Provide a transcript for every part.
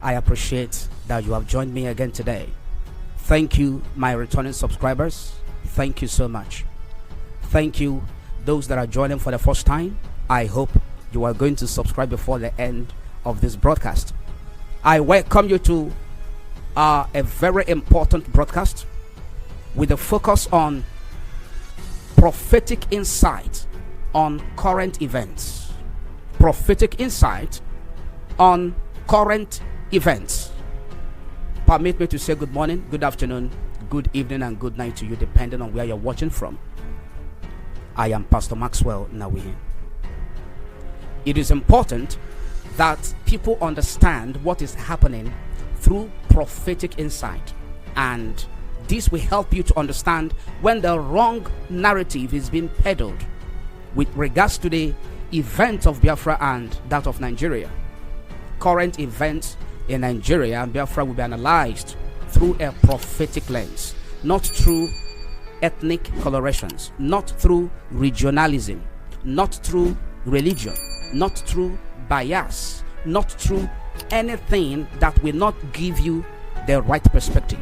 I appreciate that you have joined me again today. Thank you, my returning subscribers. Thank you so much. Thank you, those that are joining for the first time. I hope you are going to subscribe before the end of this broadcast. I welcome you to a very important broadcast with a focus on prophetic insight on current events. Prophetic insight on current events. Permit me to say good morning, good afternoon, good evening, and good night to you, depending on where you're watching from. I am Pst Maxwell Nnawuihe. It is important that people understand what is happening through prophetic insight, and this will help you to understand when the wrong narrative is being peddled with regards to the events of Biafra and that of Nigeria. Current events in Nigeria and Biafra will be analyzed through a prophetic lens, not through ethnic colorations, not through regionalism, not through religion, not through bias, not through anything that will not give you the right perspective.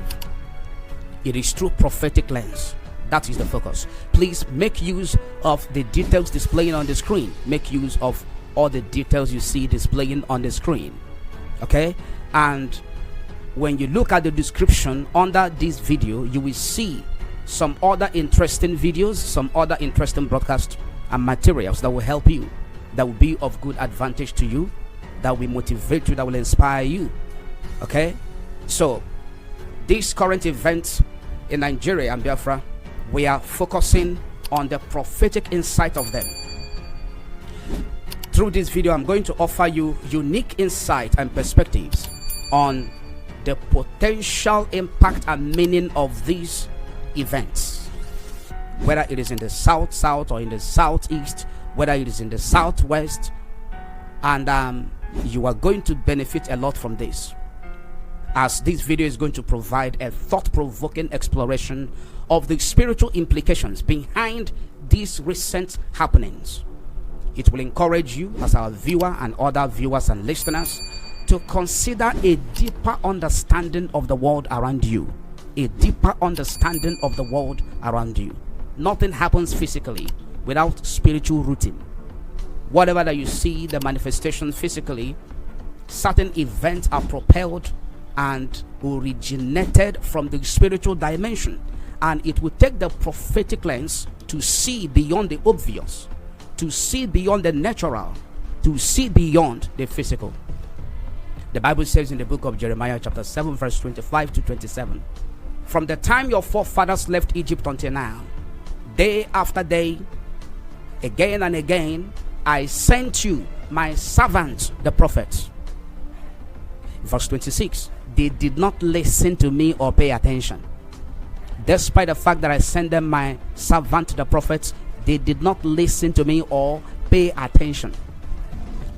It is through prophetic lens. That is the focus. Please make use of the details displaying on the screen. Make use of all the details you see displaying on the screen. Okay? And when you look at the description under this video, you will see some other interesting videos, some other interesting broadcasts and materials that will help you, that will be of good advantage to you, that will motivate you, that will inspire you. Okay? So these current events in Nigeria and Biafra, we are focusing on the prophetic insight of them. Through this video, I'm going to offer you unique insight and perspectives on the potential impact and meaning of these events, whether it is in the south or in the southeast, whether it is in the southwest, and you are going to benefit a lot from this, as this video is going to provide a thought-provoking exploration of the spiritual implications behind these recent happenings. It will encourage you as our viewer and other viewers and listeners to consider a deeper understanding of the world around you. A deeper understanding of the world around you. Nothing happens physically without spiritual rooting. Whatever that you see, the manifestation physically, certain events are propelled and originated from the spiritual dimension. And it will take the prophetic lens to see beyond the obvious, to see beyond the natural, to see beyond the physical. The Bible says in the book of Jeremiah chapter 7 verse 25 to 27, from the time your forefathers left Egypt until now, day after day, again and again, I sent you my servants, the prophets. Verse 26, they did not listen to me or pay attention. Despite the fact that I sent them my servant, the prophets, they did not listen to me or pay attention.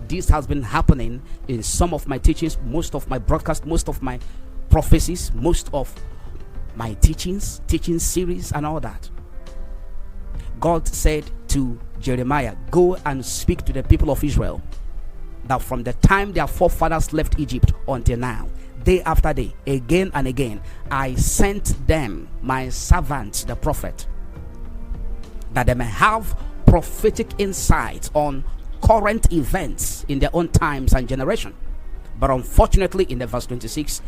This has been happening in some of my teachings, most of my broadcasts, most of my prophecies, most of my teaching series and all that. God said to Jeremiah, go and speak to the people of Israel that from the time their forefathers left Egypt until now, day after day, again and again, I sent them my servant, the prophet, that they may have prophetic insight on current events in their own times and generation. But unfortunately, in the verse 26,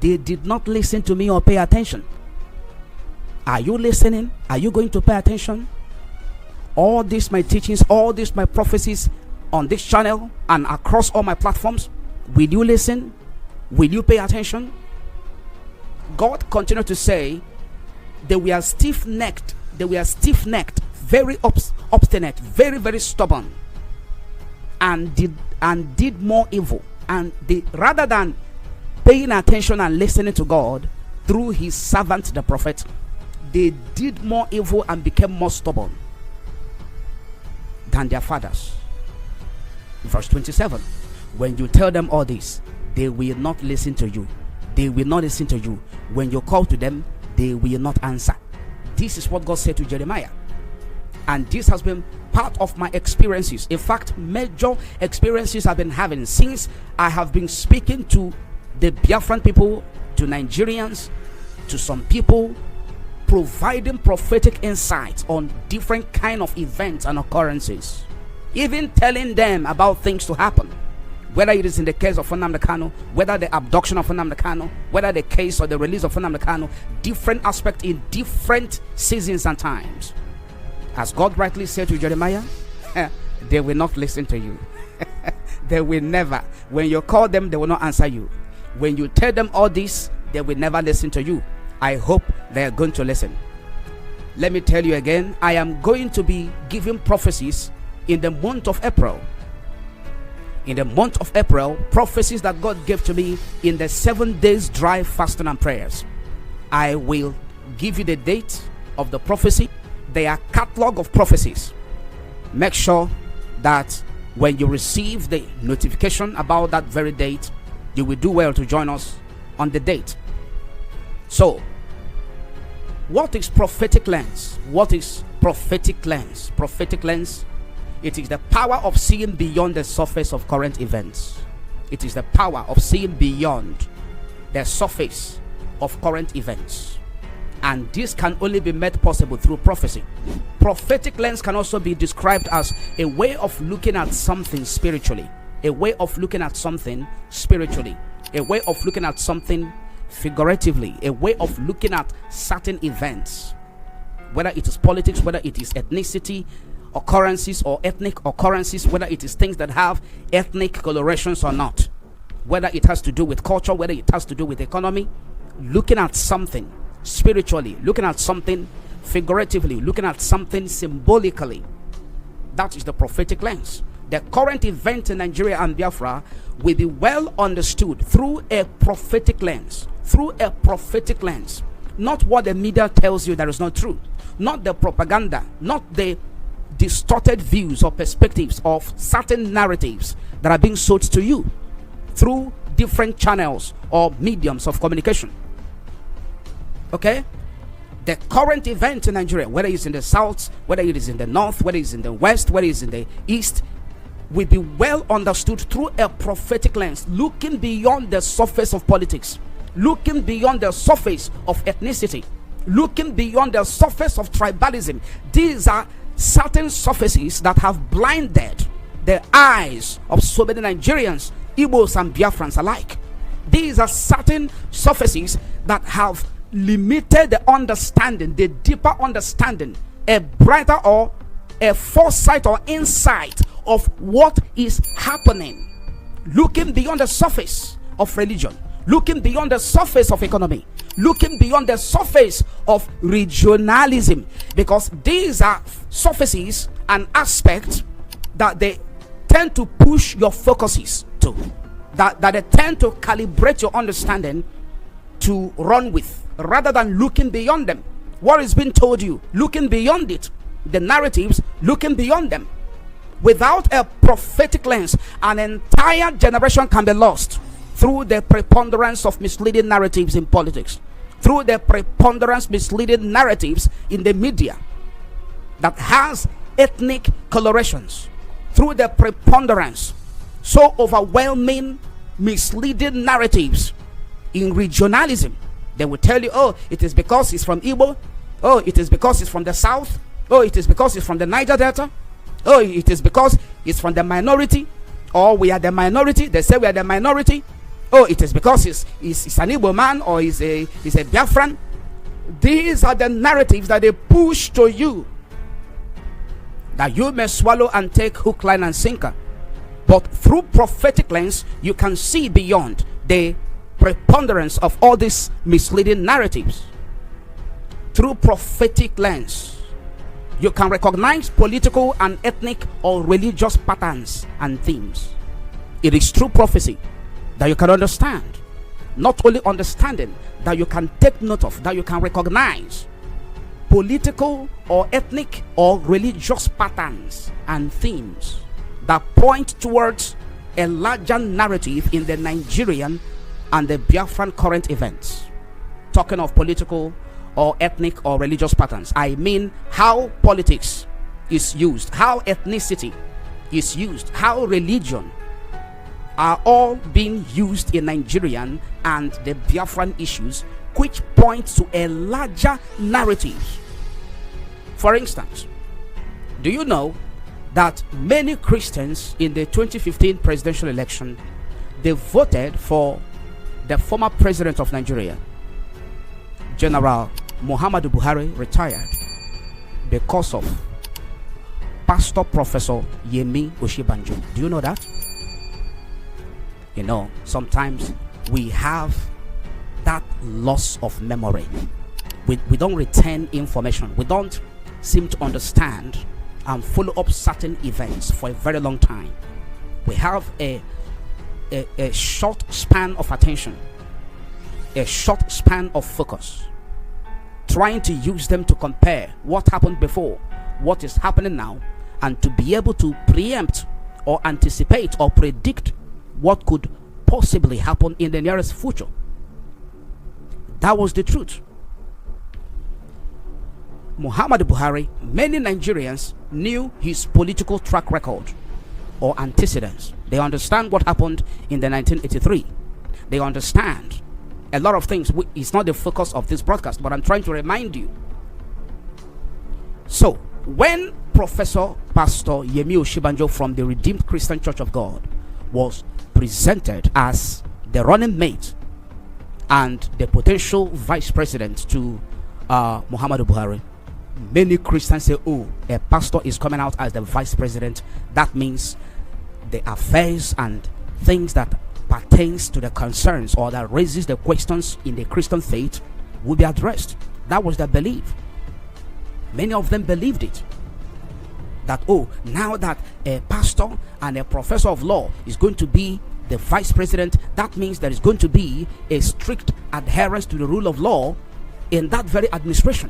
they did not listen to me or pay attention. Are you listening? Are you going to pay attention? All these my teachings, all these my prophecies on this channel and across all my platforms, will you listen? Will you pay attention? God continued to say they were stiff-necked, very obstinate, very stubborn, and did more evil. And they, rather than paying attention and listening to God through his servant the prophet, they did more evil and became more stubborn than their fathers. Verse 27, when you tell them all this, they will not listen to you. They will not listen to you. When you call to them, they will not answer. This is what God said to Jeremiah. And this has been part of my experiences. In fact, major experiences I've been having since I have been speaking to the Biafran people, to Nigerians, to some people, providing prophetic insights on different kind of events and occurrences, even telling them about things to happen, whether it is in the case of Nnamdi Kanu, whether the abduction of Nnamdi Kanu, whether the case or the release of Nnamdi Kanu, different aspects in different seasons and times. As God rightly said to Jeremiah, they will not listen to you. They will never. When you call them, they will not answer you. When you tell them all this, they will never listen to you. I hope they are going to listen. Let me tell you again, I am going to be giving prophecies in the month of April. In the month of April, prophecies that God gave to me in the 7 days dry fasting and prayers. I will give you the date of the prophecy. They are catalog of prophecies. Make sure that when you receive the notification about that very date, you will do well to join us on the date. So, what is prophetic lens? What is prophetic lens? Prophetic lens, it is the power of seeing beyond the surface of current events. It is the power of seeing beyond the surface of current events. And this can only be made possible through prophecy. Prophetic lens can also be described as a way of looking at something spiritually, a way of looking at something spiritually, a way of looking at something figuratively, a way of looking at certain events, whether it is politics, whether it is ethnicity occurrences or ethnic occurrences, whether it is things that have ethnic colorations or not, whether it has to do with culture, whether it has to do with economy, looking at something spiritually, looking at something figuratively, looking at something symbolically. That is the prophetic lens. The current event in Nigeria and Biafra will be well understood through a prophetic lens. Through a prophetic lens. Not what the media tells you that is not true. Not the propaganda. Not the distorted views or perspectives of certain narratives that are being sold to you through different channels or mediums of communication. Okay? The current event in Nigeria, whether it's in the south, whether it is in the north, whether it's in the west, whether it's in the east, will be well understood through a prophetic lens, looking beyond the surface of politics, looking beyond the surface of ethnicity, looking beyond the surface of tribalism. These are certain surfaces that have blinded the eyes of so many Nigerians, Igbos and Biafrans alike. These are certain surfaces that have limited the understanding, the deeper understanding, a brighter or a foresight or insight of what is happening, looking beyond the surface of religion, looking beyond the surface of economy, looking beyond the surface of regionalism, because these are surfaces and aspects that they tend to push your focuses to, that they tend to calibrate your understanding to run with, rather than looking beyond them. What is being told you, looking beyond it, the narratives, looking beyond them. Without a prophetic lens, an entire generation can be lost through the preponderance of misleading narratives in politics, through the preponderance misleading narratives in the media that has ethnic colorations, through the preponderance, so overwhelming misleading narratives in regionalism. They will tell you, oh, it is because he's from Igbo, oh, it is because he's from the south, oh, it is because he's from the Niger Delta, oh, it is because he's from the minority, or we are the minority. They say we are the minority. Oh, it is because he's an Igbo man, or he's a Biafran. These are the narratives that they push to you, that you may swallow and take hook, line and sinker. But through prophetic lens, you can see beyond the preponderance of all these misleading narratives. Through prophetic lens, you can recognize political and ethnic or religious patterns and themes. It is true prophecy that you can understand. Not only understanding, that you can take note of, that you can recognize political or ethnic or religious patterns and themes that point towards a larger narrative in the Nigerian and the Biafran current events. Talking of political or ethnic or religious patterns, I mean how politics is used, how ethnicity is used, how religion are all being used in Nigerian and the Biafran issues, which points to a larger narrative. For instance, do you know that many Christians in the 2015 presidential election, they voted for the former president of Nigeria, General Muhammadu Buhari, retired, because of Pastor Professor Yemi Oshibanjo? Do you know that? You know, sometimes we have that loss of memory. We don't retain information. We don't seem to understand and follow up certain events for a very long time. We have a short span of attention, a short span of focus, trying to use them to compare what happened before, what is happening now, and to be able to preempt or anticipate or predict what could possibly happen in the nearest future. That was the truth. Muhammadu Buhari, many Nigerians knew his political track record or antecedents. They understand what happened in the 1983. They understand a lot of things. It's not the focus of this broadcast, but I'm trying to remind you. So, when Professor Pastor Yemi Oshibanjo from the Redeemed Christian Church of God was presented as the running mate and the potential vice president to Muhammadu Buhari, many Christians say, oh, a pastor is coming out as the vice president. That means the affairs and things that pertains to the concerns or that raises the questions in the Christian faith will be addressed. That was their belief. Many of them believed it. That, oh, now that a pastor and a professor of law is going to be the vice president, that means there is going to be a strict adherence to the rule of law in that very administration.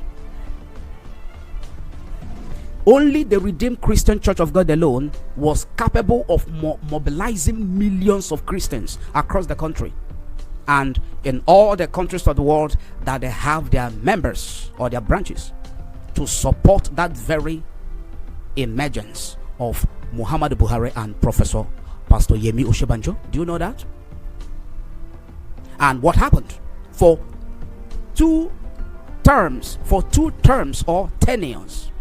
Only the Redeemed Christian Church of God alone was capable of mobilizing millions of Christians across the country and in all the countries of the world that they have their members or their branches to support that very emergence of Muhammadu Buhari and Professor Pastor Yemi Oshibanjo. Do you know that? And what happened? For two terms or tenures,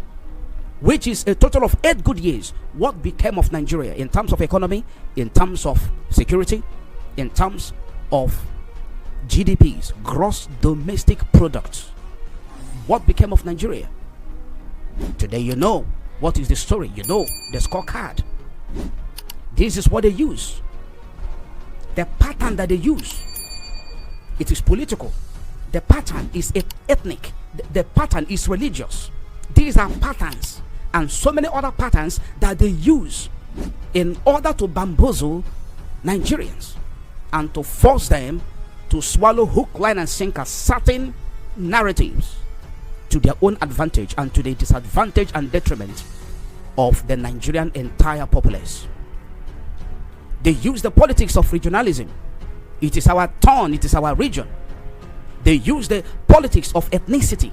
which is a total of 8 good years, what became of Nigeria in terms of economy, in terms of security, in terms of GDPs, gross domestic products? What became of Nigeria? Today you know what is the story. You know the scorecard. This is what they use. The pattern that they use, it is political. The pattern is ethnic. The pattern is religious. These are patterns and so many other patterns that they use in order to bamboozle Nigerians and to force them to swallow hook, line, and sinker certain narratives to their own advantage and to the disadvantage and detriment of the Nigerian entire populace. They use the politics of regionalism. It is our turn, it is our region. They use the politics of ethnicity.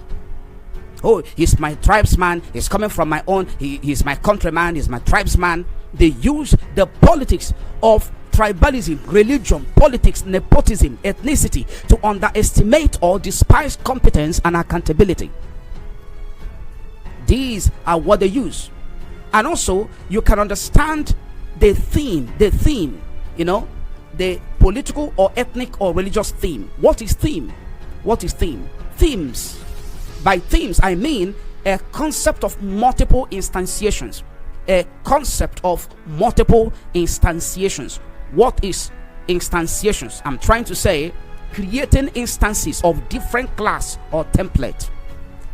Oh, he's my tribesman, he's coming from my own, he's my countryman, he's my tribesman. They use the politics of tribalism, religion, politics, nepotism, ethnicity to underestimate or despise competence and accountability. These are what they use. And also, you can understand the theme, you know, the political or ethnic or religious theme. What is theme? What is theme? Themes. By themes, I mean a concept of multiple instantiations. A concept of multiple instantiations. What is instantiations? I'm trying to say creating instances of different class or template.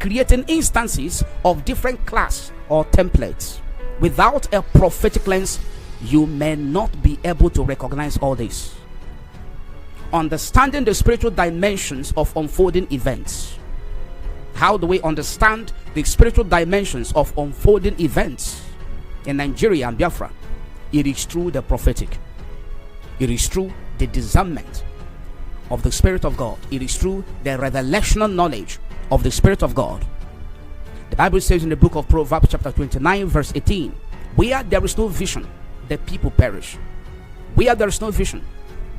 Creating instances of different class or templates. Without a prophetic lens, you may not be able to recognize all this. Understanding the spiritual dimensions of unfolding events. How do we understand the spiritual dimensions of unfolding events in Nigeria and Biafra? It is through the prophetic. It is through the discernment of the Spirit of God. It is through the revelational knowledge of the Spirit of God. The Bible says in the book of Proverbs chapter 29 verse 18, where there is no vision, the people perish. Where there is no vision,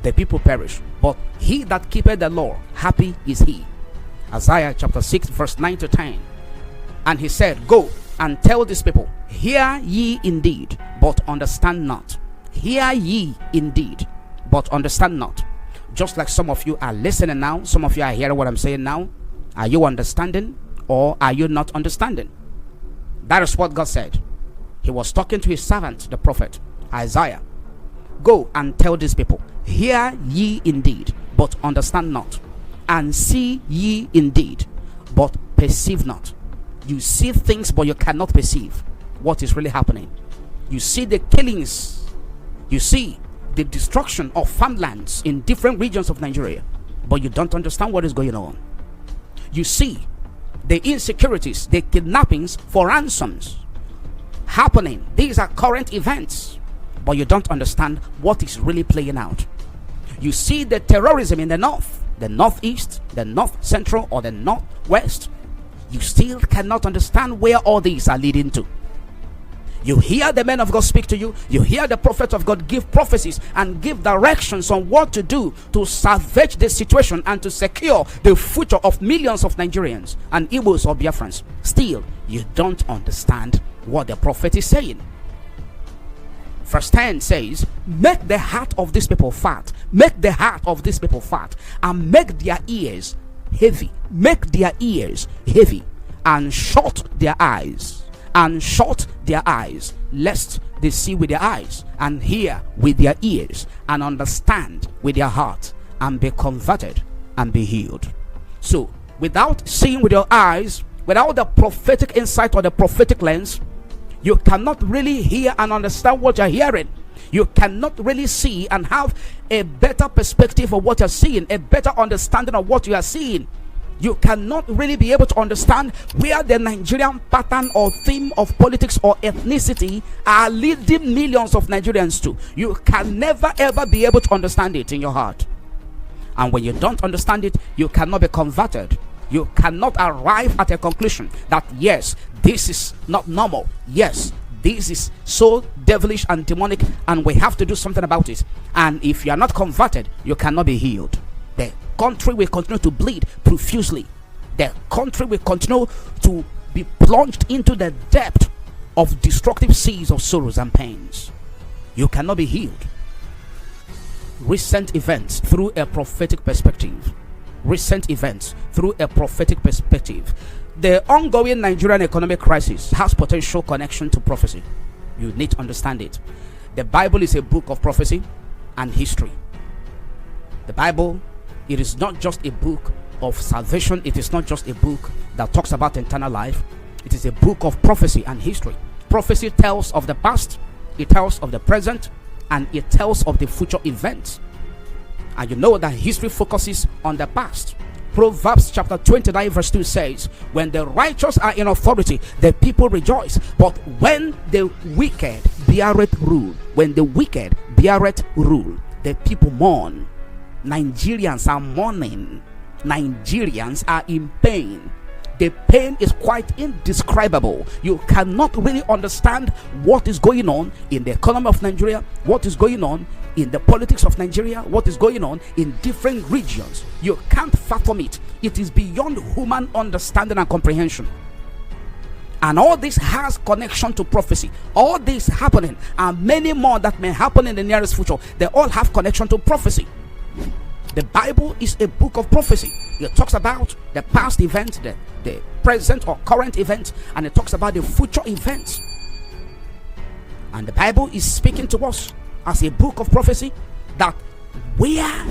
the people perish. But he that keepeth the law, happy is he. Isaiah chapter 6, verse 9 to 10. And he said, go and tell these people, hear ye indeed, but understand not. Hear ye indeed, but understand not. Just like some of you are listening now, some of you are hearing what I'm saying now. Are you understanding, or are you not understanding? That is what God said. He was talking to his servant, the prophet Isaiah. Go and tell these people, hear ye indeed, but understand not. And see ye indeed, but perceive not. You see things, but you cannot perceive what is really happening. You see the killings. You see the destruction of farmlands in different regions of Nigeria, but you don't understand what is going on. You see the insecurities, the kidnappings for ransoms happening. These are current events, but you don't understand what is really playing out. You see the terrorism in the north, the northeast, the north central, or the northwest. You still cannot understand where all these are leading to. You hear the men of God speak to you. You hear the prophet of God give prophecies and give directions on what to do to salvage the situation and to secure the future of millions of Nigerians and Igbos or Biafrans. Still, you don't understand what the prophet is saying. Verse 10 says, make the heart of these people fat. Make the heart of these people fat, and make their ears heavy. Make their ears heavy, and shut their eyes. And shut their eyes, lest they see with their eyes, and hear with their ears, and understand with their heart, and be converted and be healed. So, without seeing with your eyes, without the prophetic insight or the prophetic lens, you cannot really hear and understand what you're hearing. You cannot really see and have a better perspective of what you're seeing, a better understanding of what you are seeing. You cannot really be able to understand where the Nigerian pattern or theme of politics or ethnicity are leading millions of Nigerians to. You can never ever be able to understand it in your heart. And when you don't understand it, you cannot be converted. You cannot arrive at a conclusion that yes, this is not normal. Yes, this is so devilish and demonic, and we have to do something about it. And if you are not converted, you cannot be healed. The country will continue to bleed profusely. The country will continue to be plunged into the depth of destructive seas of sorrows and pains. You cannot be healed. Recent events through a prophetic perspective. Recent events through a prophetic perspective. The ongoing Nigerian economic crisis has potential connection to prophecy. You need to understand it. The Bible is a book of prophecy and history. The Bible, it is not just a book of salvation. It is not just a book that talks about eternal life. It is a book of prophecy and history. Prophecy tells of the past, it tells of the present, and it tells of the future events. And you know that history focuses on the past. Proverbs chapter 29 verse 2 says, when the righteous are in authority, the people rejoice. But when the wicked beareth rule, when the wicked beareth rule, the people mourn. Nigerians are mourning. Nigerians are in pain. The pain is quite indescribable. You cannot really understand what is going on in the economy of Nigeria, what is going on in the politics of Nigeria, what is going on in different regions. You can't fathom it. It is beyond human understanding and comprehension. And all this has connection to prophecy. All this happening and many more that may happen in the nearest future, they all have connection to prophecy. The Bible is a book of prophecy. It talks about the past events, the present or current events, and it talks about the future events. And the Bible is speaking to us as a book of prophecy that where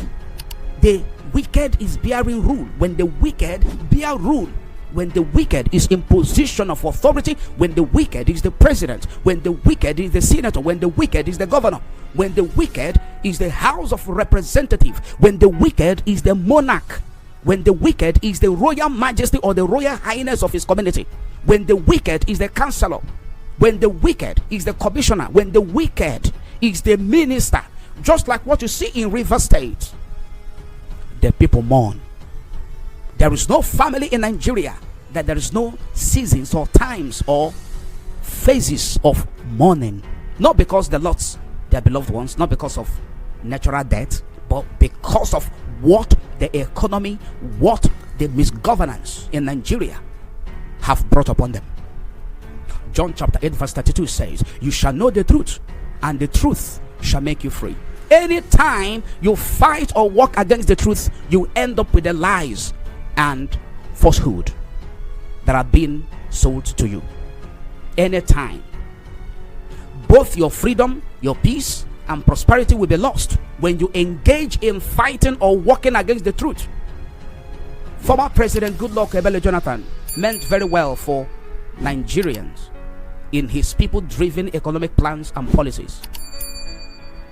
the wicked is bearing rule, when the wicked bear rule, when the wicked is in position of authority, when the wicked is the president, when the wicked is the senator, when the wicked is the governor, when the wicked is the House of Representatives, when the wicked is the monarch, when the wicked is the royal majesty or the royal highness of his community, when the wicked is the counselor, when the wicked is the commissioner, when the wicked is the minister, just like what you see in River State, the people mourn. There is no family in Nigeria that there is no seasons or times or phases of mourning. Not because they lost their beloved ones, not because of natural death, but because of what the economy, what the misgovernance in Nigeria have brought upon them. John chapter 8 verse 32 says, you shall know the truth, and the truth shall make you free. Anytime you fight or walk against the truth, you end up with the lies and falsehood that are being sold to you. Anytime, both your freedom, your peace, and prosperity will be lost when you engage in fighting or walking against the truth. Former President Goodluck Ebele Jonathan meant very well for Nigerians in his people-driven economic plans and policies,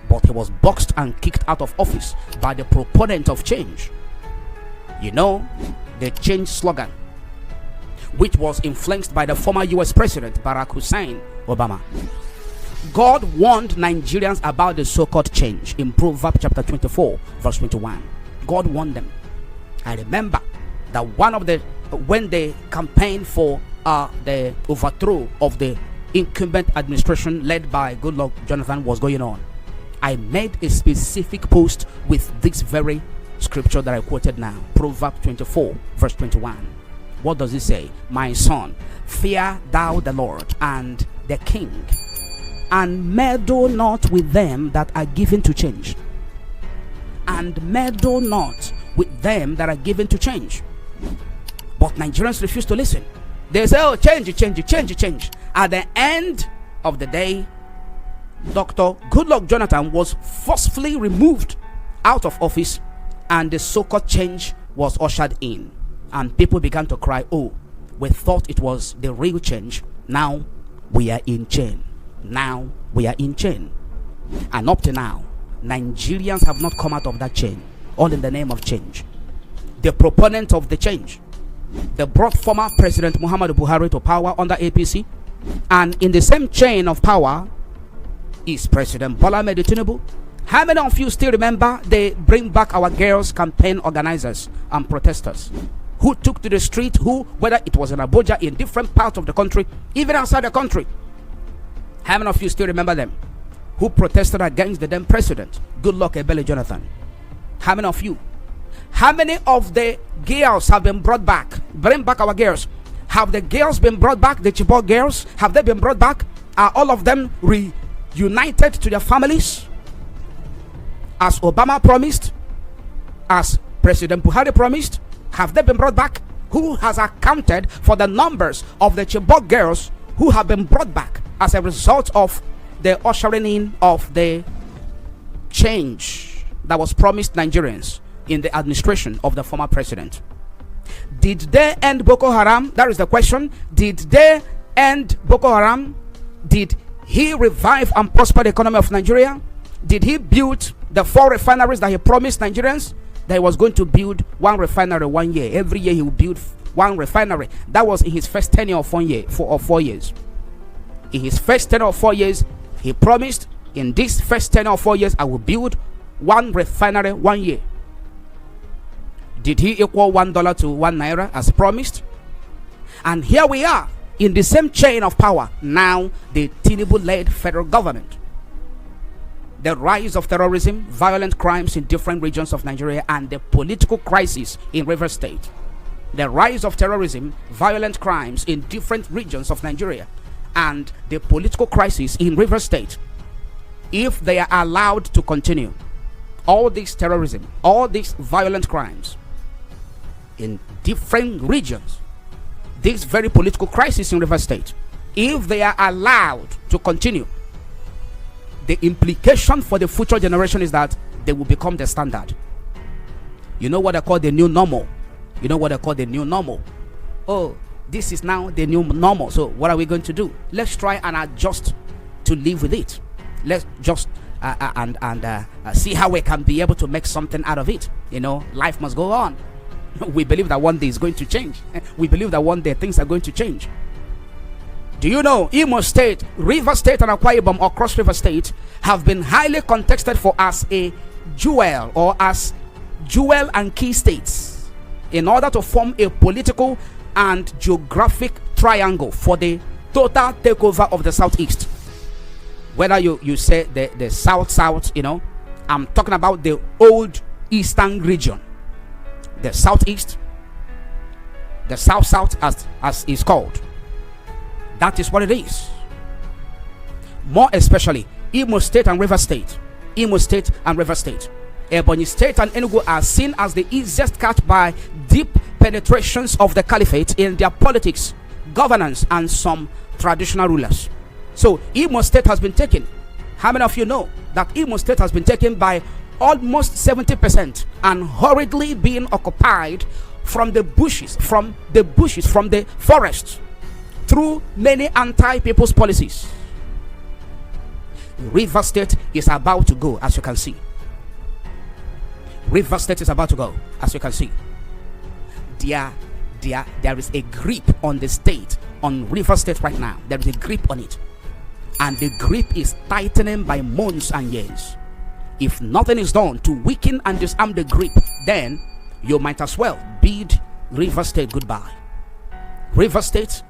but he was boxed and kicked out of office by the proponent of change. You know, the change slogan, which was influenced by the former US President Barack Hussein Obama. God warned Nigerians about the so-called change in Proverbs chapter 24 verse 21. God warned them. I remember that when they campaigned for the overthrow of the incumbent administration led by Goodluck Jonathan was going on, I made a specific post with this very scripture that I quoted now, Proverbs 24 verse 21. What does it say? My son, fear thou the Lord and the king, and meddle not with them that are given to change. And meddle not with them that are given to change. But Nigerians refuse to listen. They say, oh, change. At the end of the day, Dr. Goodluck Jonathan was forcefully removed out of office, and the so-called change was ushered in. And people began to cry, oh, we thought it was the real change. Now we are in chain. Now we are in chain. And up to now, Nigerians have not come out of that chain, all in the name of change. The proponent of the change, they brought former President Muhammadu Buhari to power under APC, and in the same chain of power is President Bola Ahmed Tinubu. How many of you still remember the Bring Back Our Girls campaign organizers and protesters who took to the street, who, whether it was in Abuja, in different parts of the country, even outside the country? How many of you still remember them? Who protested against the then president, Goodluck Ebele Jonathan? How many of you? How many of the girls have been brought back? Bring back our girls. Have the girls been brought back? The Chibok girls, have they been brought back? Are all of them reunited to their families, as Obama promised, as President Buhari promised? Have they been brought back? Who has accounted for the numbers of the Chibok girls who have been brought back as a result of the ushering in of the change that was promised Nigerians in the administration of the former president? Did they end Boko Haram? That is the question. Did they end Boko Haram? Did he revive and prosper the economy of Nigeria? Did he build the 4 refineries that he promised Nigerians? That he was going to build 1 refinery 1 year. Every year he would build 1 refinery. That was in his first tenure of 4 years. In his first tenure of 4 years, he promised, in this first tenure of 4 years, I will build 1 refinery 1 year. Did he equal $1 to 1 naira as promised? And here we are in the same chain of power. Now the Tinubu-led federal government. The rise of terrorism, violent crimes in different regions of Nigeria, and the political crisis in Rivers State. The rise of terrorism, violent crimes in different regions of Nigeria, and the political crisis in Rivers State. If they are allowed to continue, all this terrorism, all these violent crimes in different regions, this very political crisis in Rivers State, if they are allowed to continue, the implication for the future generation is that they will become the standard. You know what I call the new normal? You know what I call the new normal? Oh, this is now the new normal. So what are we going to do? Let's try and adjust to live with it. Let's just see how we can be able to make something out of it. You know, life must go on. We believe that one day it's going to change. We believe that one day things are going to change. Do you know Imo State, River State, and Akwa Ibom or Cross River State have been highly contested for as a jewel or as jewel and key states in order to form a political and geographic triangle for the total takeover of the Southeast. Whether you say the South, you know, I'm talking about the old eastern region, the southeast, the south as it's called. That is what it is. More especially Imo State and River State. Imo State and River State. Ebonyi State and Enugu are seen as the easiest cut by deep penetrations of the caliphate in their politics, governance, and some traditional rulers. So Imo State has been taken. How many of you know that Imo State has been taken by almost 70% and hurriedly being occupied from the bushes, from the forests, through many anti-people's policies? River State is about to go, as you can see. River State is about to go, as you can see. There is a grip on the state, on River State right now. There is a grip on it. And the grip is tightening by months and years. If nothing is done to weaken and disarm the grip, then you might as well bid River State goodbye. River State,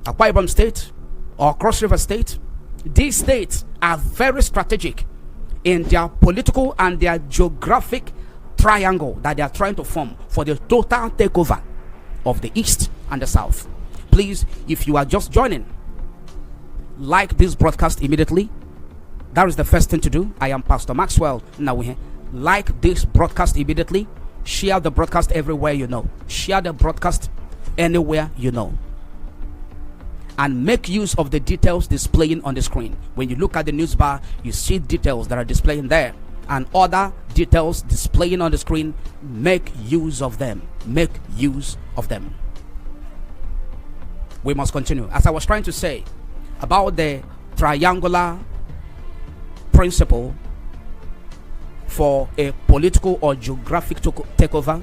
Akwa Ibom State, or Cross River State, these states are very strategic in their political and their geographic triangle that they are trying to form for the total takeover of the East and the South. Please, if you are just joining, like this broadcast immediately. That is the first thing to do. I am Pst Maxwell Nnawuihe. Like this broadcast immediately. Share the broadcast everywhere you know. Share the broadcast anywhere you know. And make use of the details displaying on the screen. When you look at the news bar, you see details that are displaying there. And other details displaying on the screen. Make use of them. Make use of them. We must continue. As I was trying to say about the triangular principle for a political or geographic takeover,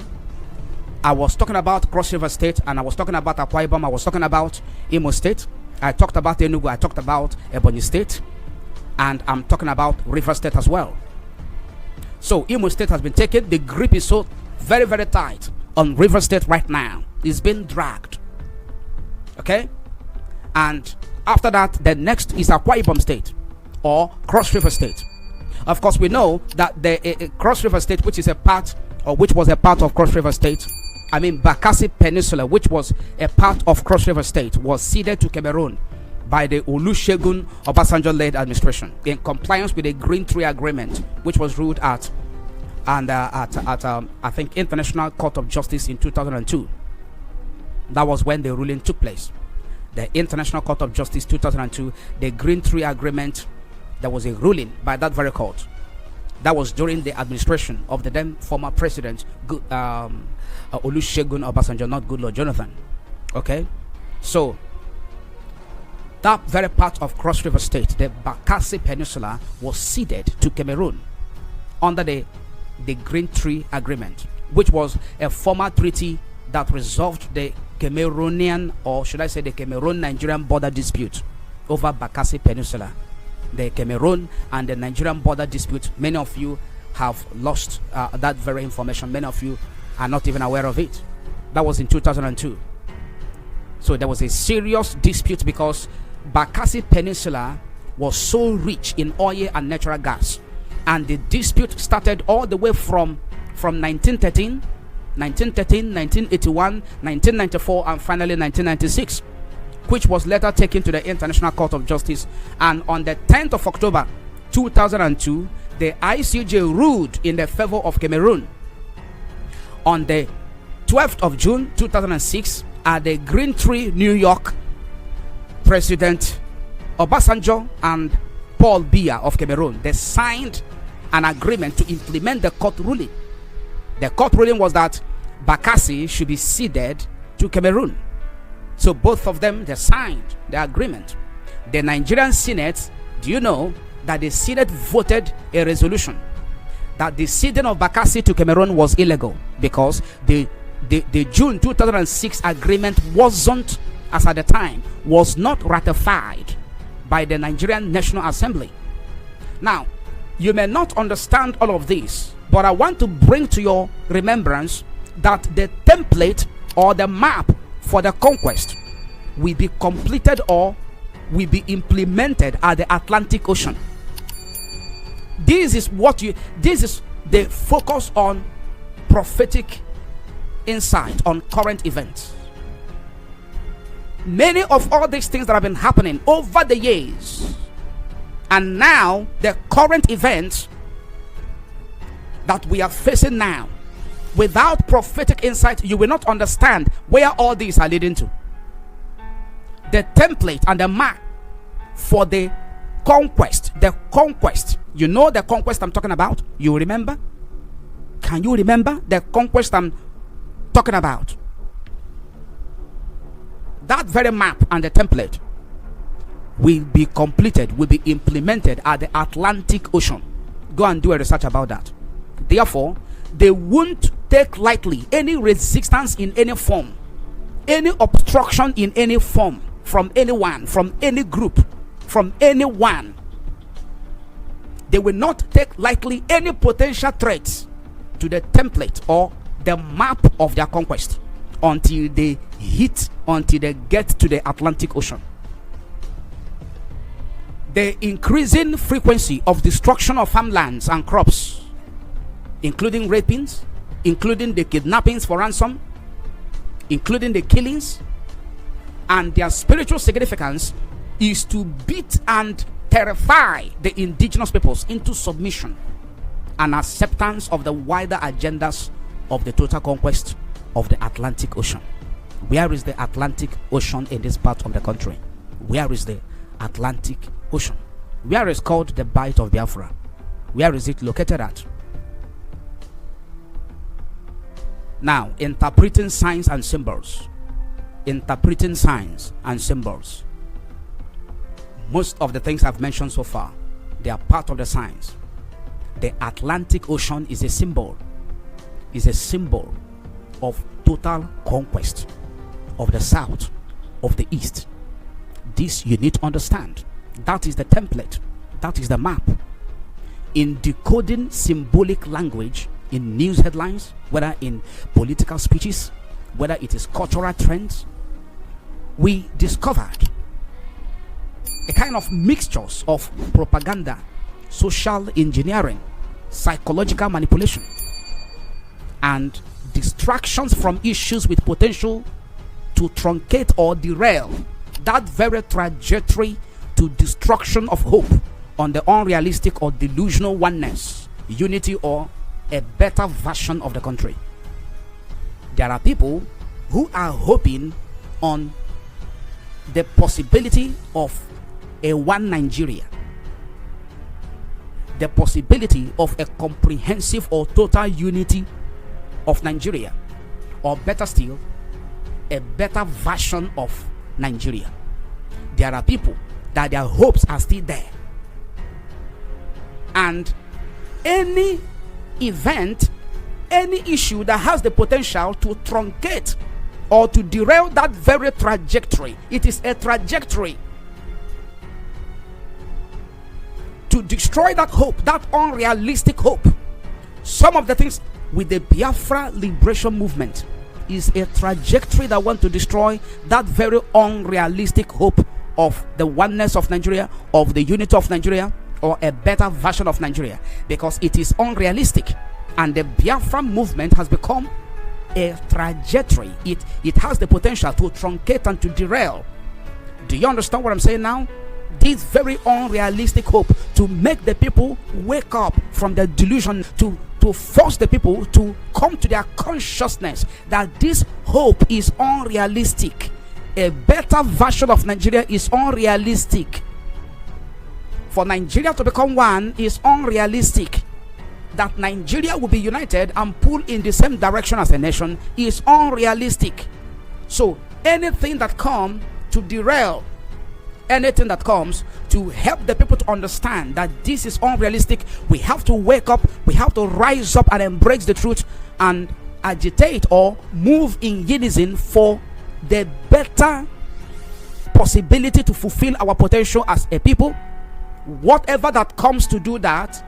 I was talking about Cross River State, and I was talking about Akwa Ibom, I was talking about Imo State, I talked about Enugu, I talked about Ebonyi State, and I'm talking about River State as well. So Imo State has been taken. The grip is so very, very tight on River State right now. It's been dragged. Okay? And after that, the next is Akwa Ibom State or Cross River State. Of course, we know that the Cross River State, which is a part, or which was a part of Cross River State, Bakassi Peninsula, which was a part of Cross River State, was ceded to Cameroon by the Olusegun Obasanjo-led administration in compliance with the Green Tree Agreement, which was ruled at I think International Court of Justice in 2002. That was when the ruling took place. The International Court of Justice 2002, the Green Tree Agreement. There was a ruling by that very court. That was during the administration of the then former president Olusegun Obasanjo, not Goodluck Jonathan. Okay, so that very part of Cross River State, the Bakassi Peninsula, was ceded to Cameroon under the Green Tree Agreement, which was a former treaty that resolved the Cameroonian, or should I say the Cameroon-Nigerian border dispute over Bakassi Peninsula. The Cameroon and the Nigerian border dispute, many of you have lost that very information. Many of you are not even aware of it. That was in 2002. So there was a serious dispute because Bakassi Peninsula was so rich in oil and natural gas, and the dispute started all the way from 1913, 1981, 1994, and finally 1996, which was later taken to the International Court of Justice. And on the 10th of October 2002, the ICJ ruled in the favor of Cameroon. On the 12th of June 2006, at the Green Tree, New York, President Obasanjo and Paul Biya of Cameroon, they signed an agreement to implement the court ruling. The court ruling was that Bakassi should be ceded to Cameroon. So both of them, they signed the agreement. The Nigerian Senate, do you know that the Senate voted a resolution that the ceding of Bakassi to Cameroon was illegal because the June 2006 agreement wasn't, as at the time, was not ratified by the Nigerian National Assembly. Now, you may not understand all of this, but I want to bring to your remembrance that the template or the map for the conquest will be completed or will be implemented at the Atlantic Ocean. This is the focus on prophetic insight on current events. Many of all these things that have been happening over the years, and now the current events that we are facing now, without prophetic insight, you will not understand where all these are leading to. The template and the mark for the conquest, you know the conquest I'm talking about? You remember? Can you remember the conquest I'm talking about? That very map and the template will be completed, will be implemented at the Atlantic Ocean. Go and do a research about that. Therefore, they won't take lightly any resistance in any form, any obstruction in any form, from anyone, from any group, from anyone. They will not take lightly any potential threats to the template or the map of their conquest until they get to the Atlantic Ocean. The increasing frequency of destruction of farmlands and crops, including rapings, including the kidnappings for ransom, including the killings, and their spiritual significance is to beat and terrify the indigenous peoples into submission and acceptance of the wider agendas of the total conquest of the Atlantic Ocean. Where is the Atlantic Ocean in this part of the country? Where is the Atlantic Ocean? Where is called the Bight of Biafra? Where is it located at? Now, interpreting signs and symbols. Interpreting signs and symbols. Most of the things I've mentioned so far, they are part of the signs. The Atlantic Ocean is a symbol. Is a symbol of total conquest of the South, of the East. This you need to understand. That is the template. That is the map. In decoding symbolic language in news headlines, whether in political speeches, whether it is cultural trends, we discovered a kind of mixtures of propaganda, social engineering, psychological manipulation, and distractions from issues with potential to truncate or derail that very trajectory to destruction of hope on the unrealistic or delusional oneness, unity, or a better version of the country. There are people who are hoping on the possibility of a one Nigeria, the possibility of a comprehensive or total unity of Nigeria, or better still, a better version of Nigeria. There are people that their hopes are still there, and any event, any issue that has the potential to truncate or to derail that very trajectory, it is a trajectory to destroy that hope, that unrealistic hope. Some of the things with the Biafra liberation movement is a trajectory that want to destroy that very unrealistic hope of the oneness of Nigeria, of the unity of Nigeria, or a better version of Nigeria, because it is unrealistic. And the Biafra movement has become a trajectory. It has the potential to truncate and to derail. Do you understand what I'm saying now? This very unrealistic hope to make the people wake up from the delusion, to force the people to come to their consciousness that this hope is unrealistic. A better version of Nigeria is unrealistic. For Nigeria to become one is unrealistic. That Nigeria will be united and pull in the same direction as a nation is unrealistic. So anything that comes to derail, anything that comes to help the people to understand that this is unrealistic, we have to wake up, we have to rise up and embrace the truth and agitate or move in unison for the better possibility to fulfill our potential as a people. Whatever that comes to do that,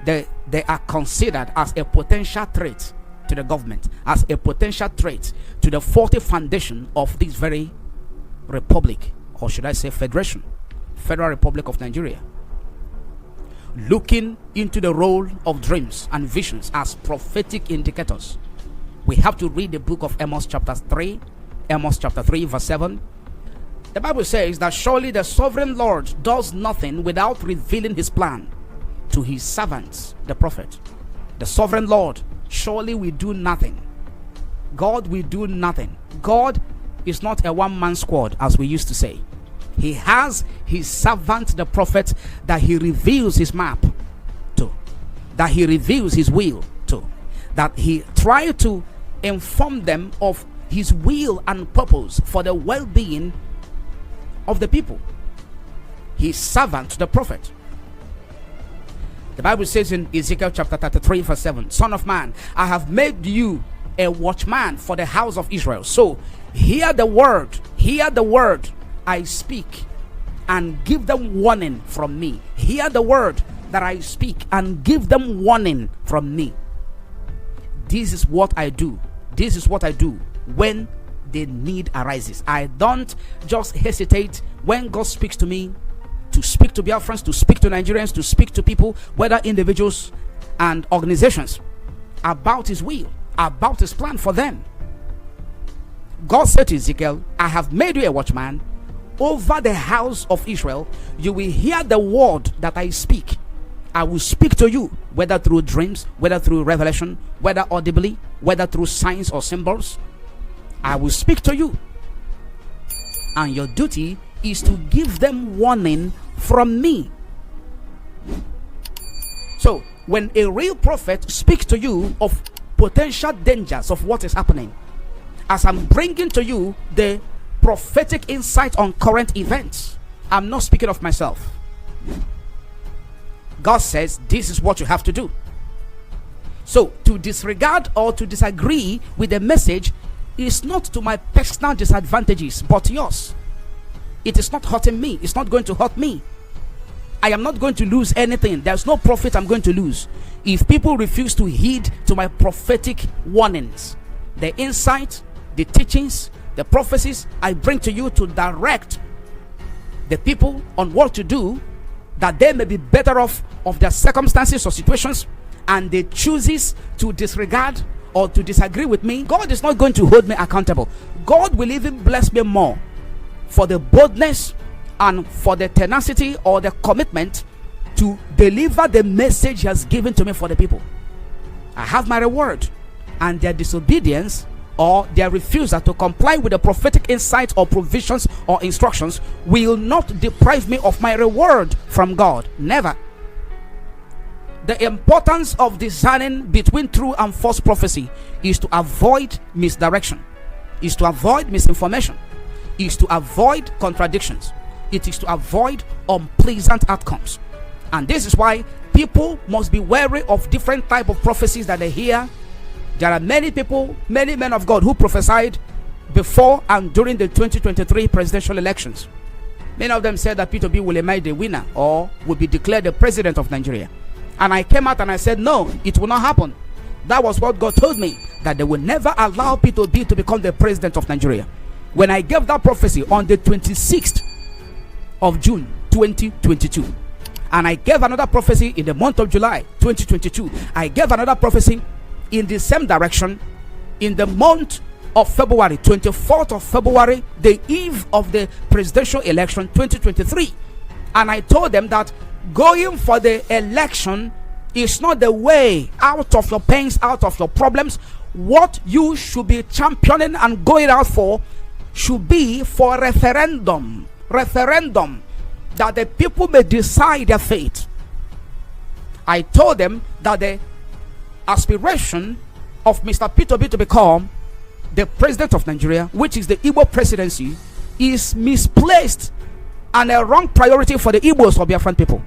they are considered as a potential threat to the government, as a potential threat to the faulty foundation of this very republic, or should I say federation, Federal Republic of Nigeria. looking into the role of dreams and visions as prophetic indicators, we have to read the book of Amos chapter 3, verse 7. The Bible says that surely the sovereign Lord does nothing without revealing his plan to his servants, the prophet. The sovereign Lord surely will do nothing. God will do nothing. God is not a one-man squad, as we used to say. He has his servant, the prophet, that he reveals his map to, that he reveals his will to, that he tries to inform them of his will and purpose for the well-being of the people. His servant, the prophet. The Bible says in Ezekiel chapter 33, verse 7, Son of man, I have made you a watchman for the house of Israel. So hear the word I speak, and give them warning from me. Hear the word that I speak and give them warning from me. This is what I do. This is what I do when the need arises. I don't just hesitate when God speaks to me, to speak to Biafrans, to speak to Nigerians, to speak to people, whether individuals and organizations, about his will, about his plan for them. God said to Ezekiel, I have made you a watchman over the house of Israel. You will hear the word that I speak. I will speak to you, whether through dreams, whether through revelation, whether audibly, whether through signs or symbols. I will speak to you. And your duty is to give them warning from me. So, when a real prophet speaks to you of potential dangers of what is happening, as I'm bringing to you the prophetic insight on current events, I'm not speaking of myself. God says this is what you have to do. So to disregard or to disagree with the message is not to my personal disadvantages, but yours. It is not hurting me. It's not going to hurt me. I am not going to lose anything. There's no profit I'm going to lose if people refuse to heed to my prophetic warnings, the insight, the teachings, the prophecies I bring to you to direct the people on what to do, that they may be better off of their circumstances or situations, and they chooses to disregard or to disagree with me. God is not going to hold me accountable. God will even bless me more for the boldness and for the tenacity or the commitment to deliver the message he has given to me for the people. I have my reward, and their disobedience or their refusal to comply with the prophetic insights or provisions or instructions will not deprive me of my reward from God. Never. The importance of discerning between true and false prophecy is to avoid misdirection, is to avoid misinformation, is to avoid contradictions. It is to avoid unpleasant outcomes. And this is why people must be wary of different type of prophecies that they hear. There are many people, many men of God who prophesied before and during the 2023 presidential elections. Many of them said that Peter Obi will emerge the winner or will be declared the president of Nigeria. And I came out and I said, no, it will not happen. That was what God told me, that they will never allow Peter Obi to become the president of Nigeria. When I gave that prophecy on the 26th of June 2022, and I gave another prophecy in the month of July 2022, I gave another prophecy in the same direction in the month of February, 24th of February, the eve of the presidential election 2023. And I told them that going for the election is not the way out of your pains, out of your problems. What you should be championing and going out for should be for referendum, that the people may decide their fate. I told them that the aspiration of Mr. Peter Obi to become the president of Nigeria, which is the Igbo presidency, is misplaced and a wrong priority for the Igbos or Biafran people.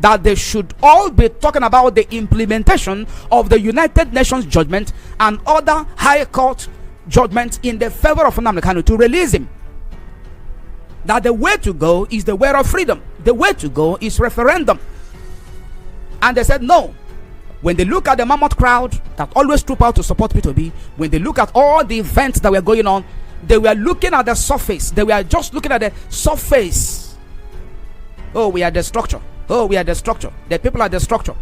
That they should all be talking about the implementation of the United Nations judgment and other high court judgments in the favor of Nnamdi Kanu to release him. That the way to go is the way of freedom. The way to go is referendum. And they said no. When they look at the mammoth crowd that always troop out to support Peter Obi, when they look at all the events that were going on, they were looking at the surface. They were just looking at the surface. Oh, we are the structure. Oh, we are the structure. The people are the structure.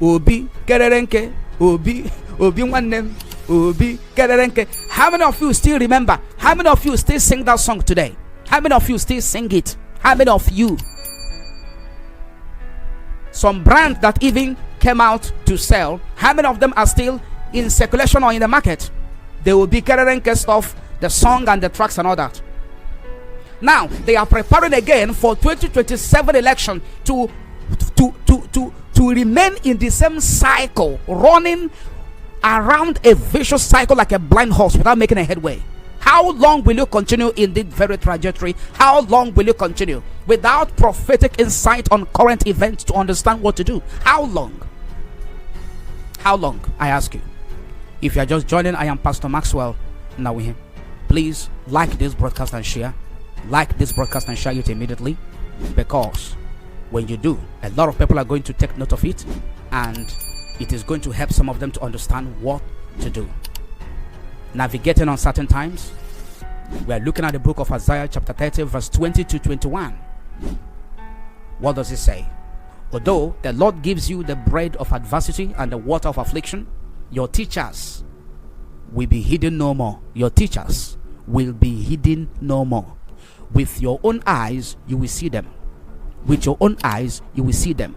Obi kererenke, Obi one name, Obi kererenke. How many of you still remember? How many of you still sing that song today? How many of you still sing it? How many of you? Some brands that even came out to sell, how many of them are still in circulation or in the market? They will be kererenke stuff, the song and the tracks and all that. Now they are preparing again for 2027 election to remain in the same cycle, running around a vicious cycle like a blind horse without making a headway. How long will you continue in this very trajectory? How long will you continue without prophetic insight on current events to understand what to do? How long? How long, I ask you? If you are just joining, I am Pastor Maxwell Nnawuihe. Please like this broadcast and share. Like this broadcast and share it immediately, because when you do, a lot of people are going to take note of it, and it is going to help some of them to understand what to do. Navigating uncertain times. We are looking at the book of Isaiah chapter 30 verse 20 to 21. What does it say? Although the Lord gives you the bread of adversity and the water of affliction, your teachers will be hidden no more. Your teachers will be hidden no more. With your own eyes, you will see them. With your own eyes, you will see them.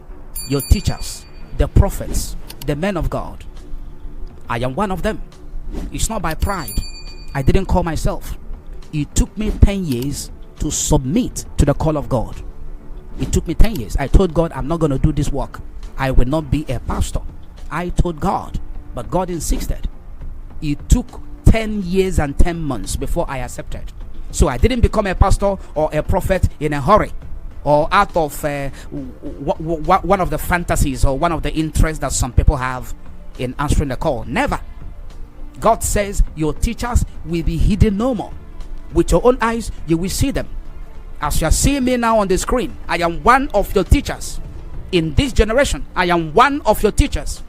Your teachers, the prophets, the men of God. I am one of them. It's not by pride. I didn't call myself. It took me 10 years to submit to the call of God. It took me 10 years. I told God, I'm not going to do this work. I will not be a pastor. I told God, but God insisted. It took 10 years and 10 months before I accepted. So I didn't become a pastor or a prophet in a hurry, or out of one of the fantasies or one of the interests that some people have in answering the call. Never. God says your teachers will be hidden no more. With your own eyes, you will see them. As you are seeing me now on the screen, I am one of your teachers. In this generation, I am one of your teachers.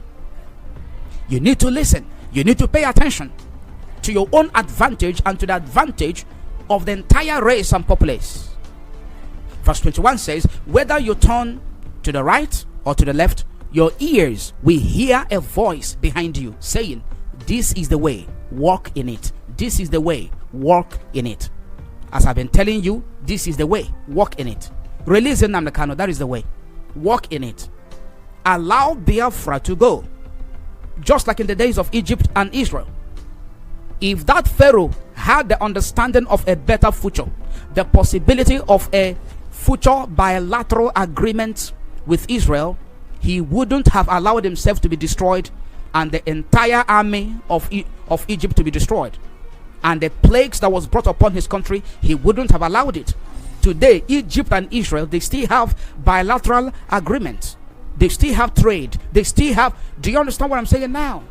You need to listen. You need to pay attention to your own advantage and to the advantage of the entire race and populace. Verse 21 says, whether you turn to the right or to the left, your ears will hear a voice behind you saying, this is the way, walk in it. This is the way, walk in it. As I've been telling you, this is the way, walk in it. Release Nnamdi Kanu, that is the way, walk in it. Allow Biafra to go, just like in the days of Egypt and Israel. If that Pharaoh had the understanding of a better future, the possibility of a future bilateral agreement with Israel, he wouldn't have allowed himself to be destroyed and the entire army of Egypt to be destroyed. And the plagues that was brought upon his country, he wouldn't have allowed it. Today, Egypt and Israel, they still have bilateral agreements. They still have trade. They still have... Do you understand what I'm saying now?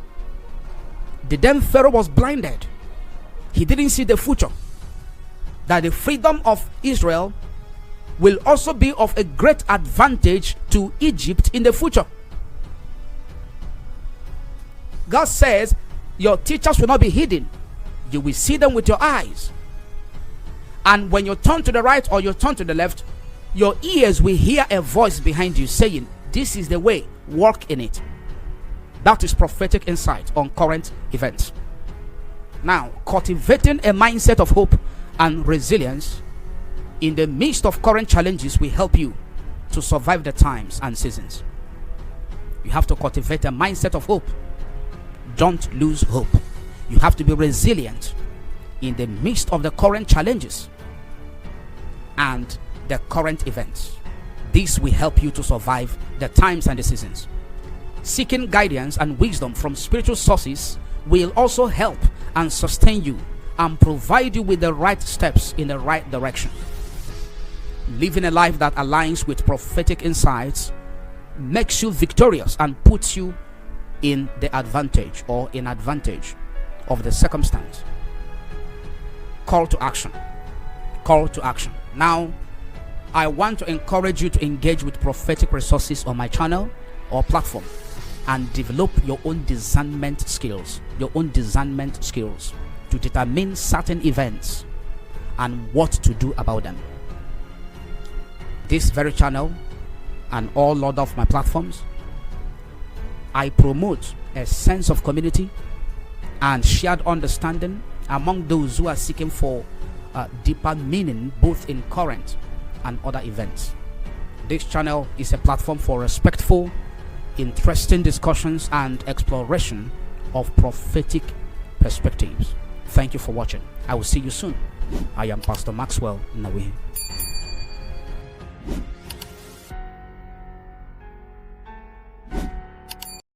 The then Pharaoh was blinded. He didn't see the future. That the freedom of Israel will also be of a great advantage to Egypt in the future. God says, your teachers will not be hidden. You will see them with your eyes. And when you turn to the right or you turn to the left, your ears will hear a voice behind you saying, this is the way, walk in it. That is prophetic insight on current events. Now, cultivating a mindset of hope and resilience in the midst of current challenges will help you to survive the times and seasons. You have to cultivate a mindset of hope. Don't lose hope. You have to be resilient in the midst of the current challenges and the current events. This will help you to survive the times and the seasons. Seeking guidance and wisdom from spiritual sources will also help and sustain you and provide you with the right steps in the right direction. Living a life that aligns with prophetic insights makes you victorious and puts you in the advantage or in advantage of the circumstance. Call to action. Call to action. Now, I want to encourage you to engage with prophetic resources on my channel or platform and develop your own discernment skills. Your own discernment skills to determine certain events and what to do about them. This very channel and all other of my platforms, I promote a sense of community and shared understanding among those who are seeking for deeper meaning both in current and other events. This channel is a platform for respectful, interesting discussions and exploration of prophetic perspectives. Thank you for watching. I will see you soon. I am Pastor Maxwell Nnawuihe.